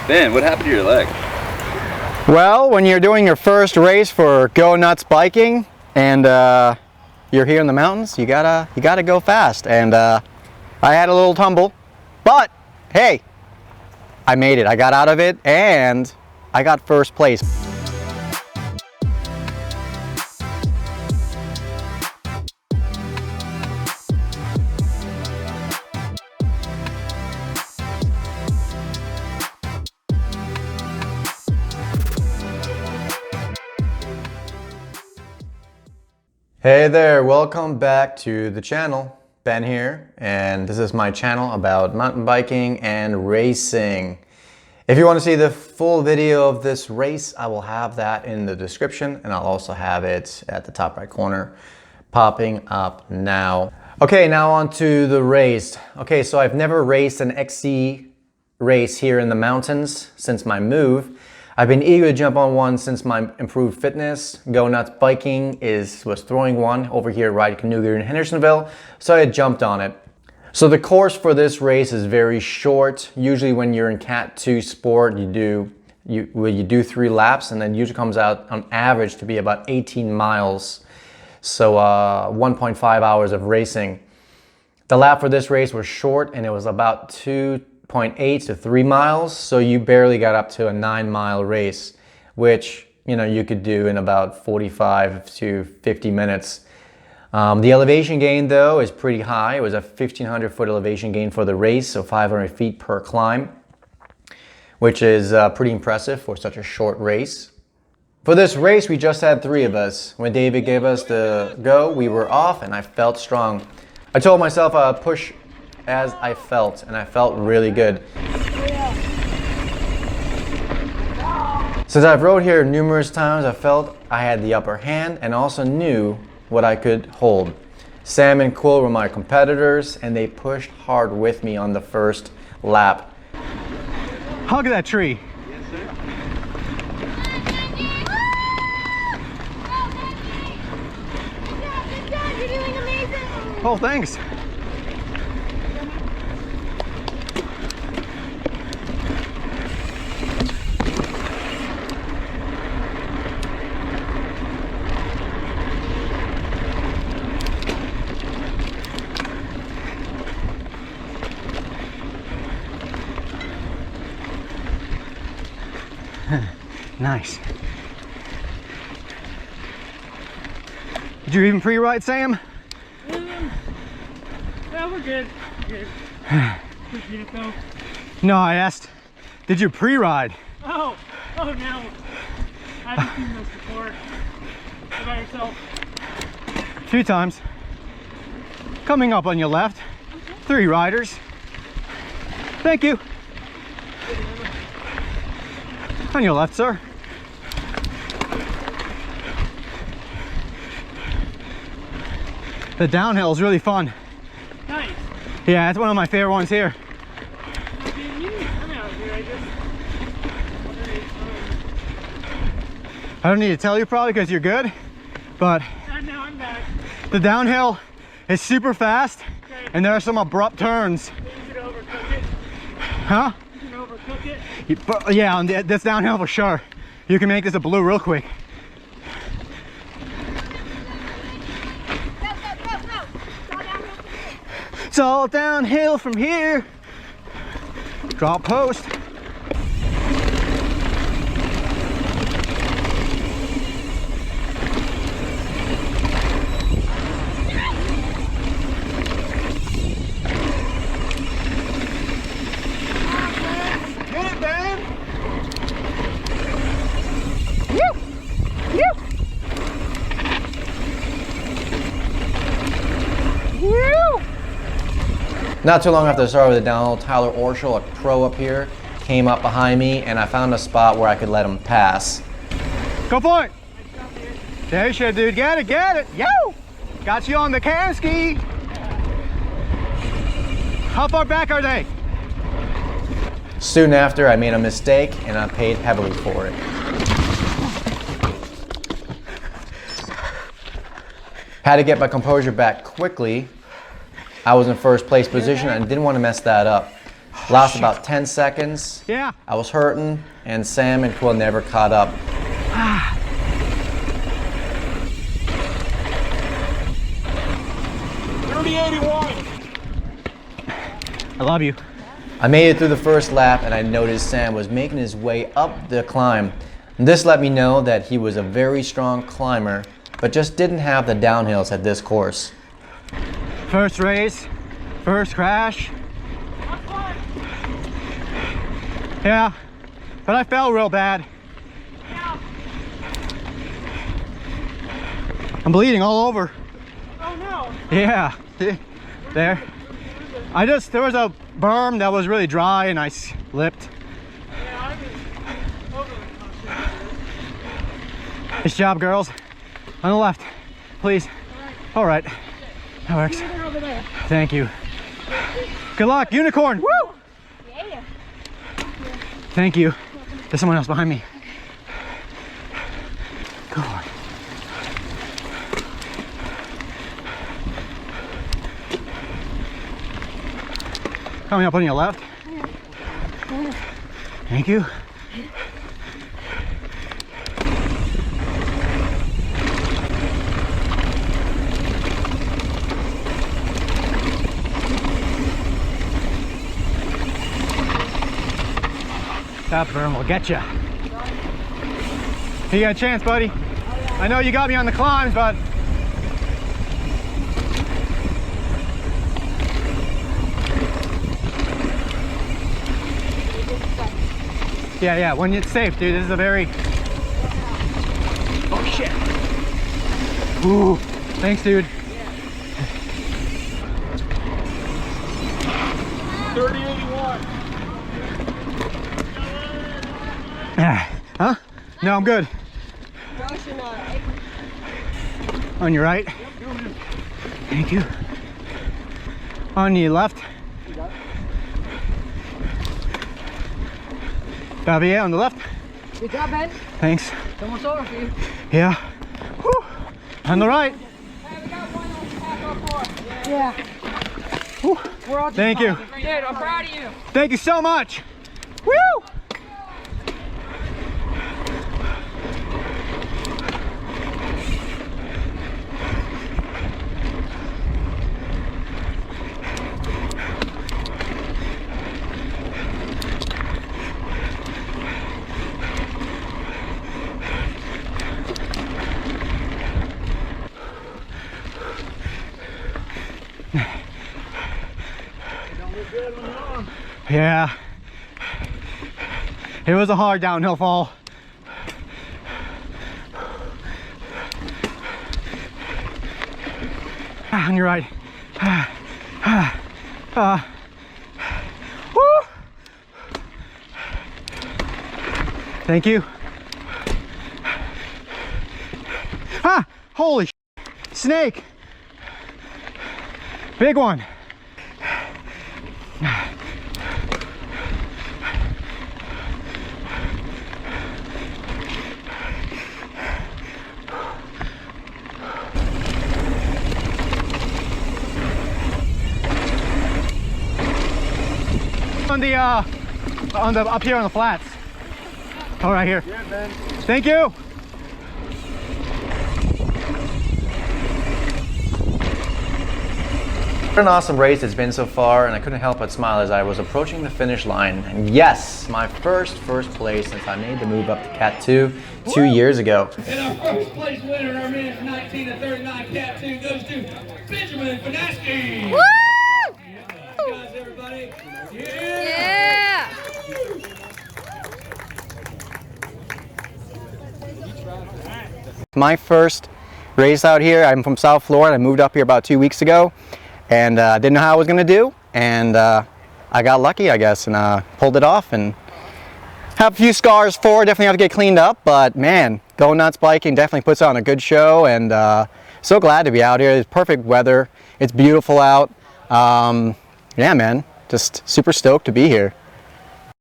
Ben, what happened to your leg? Well, when you're doing your first race for Go Nuts Biking and you're here in the mountains, you gotta go fast. And I had a little tumble, but hey, I made it. I got out of it and I got first place. Hey there, welcome back to the channel. Ben here, and this is my channel about mountain biking and racing. If you want to see the full video of this race, I will have that in the description, and I'll also have it at the top right corner popping up now. Okay, now on to the race. Okay, so I've never raced an XC race here in the mountains since my move. I've been eager to jump on one since my improved fitness. Go Nuts Biking was throwing one over here at Ride Kanuga in Hendersonville, so I jumped on it. So the course for this race is very short. Usually when you're in Cat 2 sport, you do 3 laps, and then usually comes out on average to be about 18 miles. So 1.5 hours of racing. The lap for this race was short, and it was about 2.8 to 3 miles, so you barely got up to a 9-mile race, which you could do in about 45 to 50 minutes. The elevation gain though is pretty high. It was a 1,500 foot elevation gain for the race, so 500 feet per climb, which is pretty impressive for such a short race. For this race, we just had 3 of us. When David gave us the go, we were off, and I felt strong. I told myself I'd push as I felt, and I felt really good. Since I've rode here numerous times, I felt I had the upper hand and also knew what I could hold. Sam and Quill were my competitors, and they pushed hard with me on the first lap. Hug that tree. Yes, sir. Good job, you're doing amazing. Oh, thanks. Nice. Did you even pre-ride, Sam? Yeah, we're good. Good. Appreciate it though. No, I asked, did you pre-ride? Oh no. I haven't seen this before. What about yourself? A few times. Coming up on your left, 3 riders. Thank you. On your left, sir. The downhill is really fun. Nice. Yeah, it's one of my favorite ones here. I'm out here, I just... I don't need to tell you probably because you're good, but Now I'm back. the downhill is super fast, Okay. and there are some abrupt turns. You can overcook it. Huh? You can overcook it. Yeah, on this downhill for sure. You can make this a blue real quick. It's all downhill from here. Drop post. Get it, man. Not too long after I started with the downhill, Tyler Orschel, a pro up here, came up behind me, and I found a spot where I could let him pass. Go for it! There you should, dude. Get it! Yo! Got you on the can ski! How far back are they? Soon after, I made a mistake, and I paid heavily for it. Had to get my composure back quickly. I was in first place position and didn't want to mess that up. Lost about 10 seconds. Yeah. I was hurting, and Sam and Quill never caught up. 3081. I love you. I made it through the first lap, and I noticed Sam was making his way up the climb. This let me know that he was a very strong climber, but just didn't have the downhills at this course. First race, first crash. Yeah, but I fell real bad. I'm bleeding all over. Oh no! Yeah, there. There was a berm that was really dry and I slipped. Yeah, I was over the Nice job, girls. On the left, please. All right, that works. over there. Thank you. Good luck, unicorn. Woo! Yeah. Thank you. There's someone else behind me. Good Lord. Coming up on your left. Thank you. That berm will get ya. You got a chance, buddy. I know you got me on the climbs, but yeah, when it's safe, dude. This is a very... Oh shit. Ooh, thanks, dude. 3081. Huh? No, I'm good. On your right. Thank you. On your left. Javier on the left. Good job, Ben. Thanks. Someone's over for you. Yeah. Whew. On the right. Hey, we got one on tackle 4. Yeah. Whew. We're all just Thank you. Dude, I'm proud of you. Thank you so much. Woo! Yeah. It was a hard downhill fall. On your right. Woo! Thank you. Ah! Holy snake! Big one. On the up here on the flats. Oh, right here. Yeah, man. Thank you. What an awesome race it's been so far, and I couldn't help but smile as I was approaching the finish line. And yes, my first place since I made the move up to Cat 2 2 years ago. And our first place winner in our men's 19 to 39 Cat 2 goes to Benjamin Finaski. Woo! Guys, everybody. Yeah! My first race out here. I'm from South Florida. I moved up here about 2 weeks ago, and didn't know how I was going to do, and I got lucky, I guess, and pulled it off, and have a few scars for it. Definitely have to get cleaned up, but man, Go Nuts Biking definitely puts on a good show, and so glad to be out here. It's perfect weather. It's beautiful out. Yeah, man, just super stoked to be here.